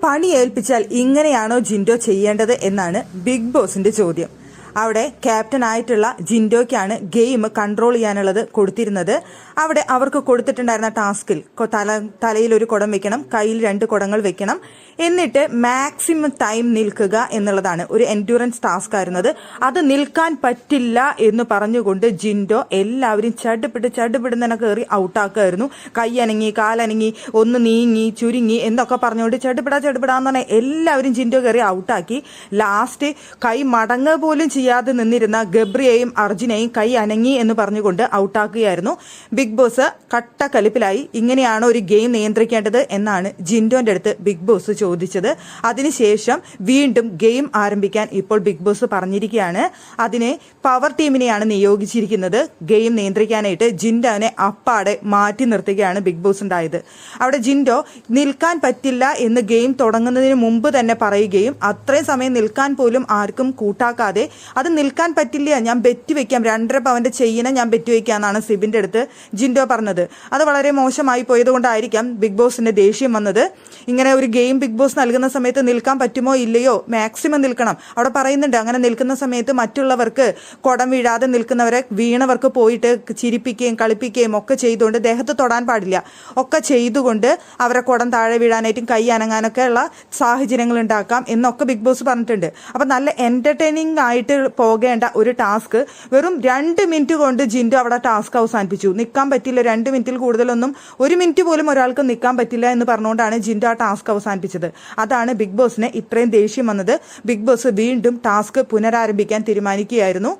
പണി ഏൽപ്പിച്ചാൽ ഇങ്ങനെയാണോ ജിൻഡോ ചെയ്യേണ്ടത് എന്നാണ് ബിഗ് ബോസിന്റെ ചോദ്യം. അവിടെ ക്യാപ്റ്റൻ ആയിട്ടുള്ള ജിൻഡോയ്ക്കാണ് ഗെയിം കൺട്രോൾ ചെയ്യാനുള്ളത് കൊടുത്തിരുന്നത്. അവിടെ അവർക്ക് കൊടുത്തിട്ടുണ്ടായിരുന്ന ടാസ്കിൽ തലയിൽ ഒരു കുടം വെക്കണം, കയ്യിൽ 2 കുടങ്ങൾ വെക്കണം, എന്നിട്ട് മാക്സിമം ടൈം നിൽക്കുക എന്നുള്ളതാണ് ഒരു എൻഡ്യൂറൻസ് ടാസ്ക് ആയിരുന്നത്. അത് നിൽക്കാൻ പറ്റില്ല എന്ന് പറഞ്ഞുകൊണ്ട് ജിൻഡോ എല്ലാവരും ചടുപിടുന്നതിനെ കയറി ഔട്ടാക്കുമായിരുന്നു. കൈ അനങ്ങി, കാലനങ്ങി, ഒന്ന് നീങ്ങി, ചുരുങ്ങി എന്നൊക്കെ പറഞ്ഞുകൊണ്ട് ചടുപിടാന്ന് പറഞ്ഞാൽ എല്ലാവരും ജിൻഡോ കയറി ഔട്ടാക്കി. ലാസ്റ്റ് കൈ മടങ്ങുക പോലും ചെയ്യാതെ നിന്നിരുന്ന ഗബ്രിയെയും അർജുനെയും കൈ അനങ്ങി എന്ന് പറഞ്ഞുകൊണ്ട് ഔട്ടാക്കുകയായിരുന്നു. Big boss കട്ടക്കലിപ്പിലായി. ഇങ്ങനെയാണോ ഒരു ഗെയിം നിയന്ത്രിക്കേണ്ടത് എന്നാണ് ജിൻഡോന്റെ അടുത്ത് ബിഗ് ബോസ് ചോദിച്ചത്. അതിനുശേഷം വീണ്ടും ഗെയിം ആരംഭിക്കാൻ ഇപ്പോൾ ബിഗ് ബോസ് പറഞ്ഞിരിക്കുകയാണ്. അതിനെ പവർ ടീമിനെയാണ് നിയോഗിച്ചിരിക്കുന്നത്. ഗെയിം നിയന്ത്രിക്കാനായിട്ട് ജിൻഡോനെ അപ്പാടെ മാറ്റി നിർത്തുകയാണ് ബിഗ് ബോസ് ഉണ്ടായത്. അവിടെ ജിൻഡോ നിൽക്കാൻ പറ്റില്ല എന്ന് ഗെയിം തുടങ്ങുന്നതിന് മുമ്പ് തന്നെ പറയുകയും അത്രയും സമയം നിൽക്കാൻ പോലും ആർക്കും കൂട്ടാക്കാതെ അത് നിൽക്കാൻ പറ്റില്ല, ഞാൻ ബെറ്റ് വെക്കാം, 2.5 പവന്റെ ചെയിനെ ഞാൻ ബെറ്റ് വെക്കാന്നാണ് സിബിന്റെ അടുത്ത് ജിൻഡോ പറഞ്ഞത്. അത് വളരെ മോശമായി പോയത് കൊണ്ടായിരിക്കാം ബിഗ് ബോസിന്റെ ദേഷ്യം വന്നത്. ഇങ്ങനെ ഒരു ഗെയിം ബിഗ് ബോസ് നൽകുന്ന സമയത്ത് നിൽക്കാൻ പറ്റുമോ ഇല്ലയോ, മാക്സിമം നിൽക്കണം. അവിടെ പറയുന്നുണ്ട് അങ്ങനെ നിൽക്കുന്ന സമയത്ത് മറ്റുള്ളവർക്ക് കുടം വീഴാതെ നിൽക്കുന്നവരെ വീണവർക്ക് പോയിട്ട് ചിരിപ്പിക്കുകയും കളിപ്പിക്കുകയും ഒക്കെ ചെയ്തുകൊണ്ട് ദേഹത്ത് തൊടാൻ പാടില്ല, ഒക്കെ ചെയ്തുകൊണ്ട് അവരെ കുടം താഴെ വീഴാനായിട്ടും കൈ അനങ്ങാനൊക്കെ ഉള്ള സാഹചര്യങ്ങൾ ഉണ്ടാക്കാം എന്നൊക്കെ ബിഗ് ബോസ് പറഞ്ഞിട്ടുണ്ട്. അപ്പം നല്ല എന്റർടൈനിങ് ആയിട്ട് പോകേണ്ട ഒരു ടാസ്ക് വെറും 2 മിനിറ്റ് കൊണ്ട് ജിൻഡോ അവിടെ ടാസ്ക് അവസാനിപ്പിച്ചു. നിൽക്കാൻ പറ്റില്ല, 2 മിനിറ്റിൽ കൂടുതലൊന്നും, 1 മിനിറ്റ് പോലും ഒരാൾക്ക് നിൽക്കാൻ പറ്റില്ല എന്ന് പറഞ്ഞുകൊണ്ടാണ് ജിൻഡോ ആ ടാസ്ക് അവസാനിപ്പിച്ചത്. അതാണ് ബിഗ് ബോസിന് ഇത്രയും ദേഷ്യം വന്നത്. ബിഗ് ബോസ് വീണ്ടും ടാസ്ക് പുനരാരംഭിക്കാൻ തീരുമാനിക്കുകയായിരുന്നു.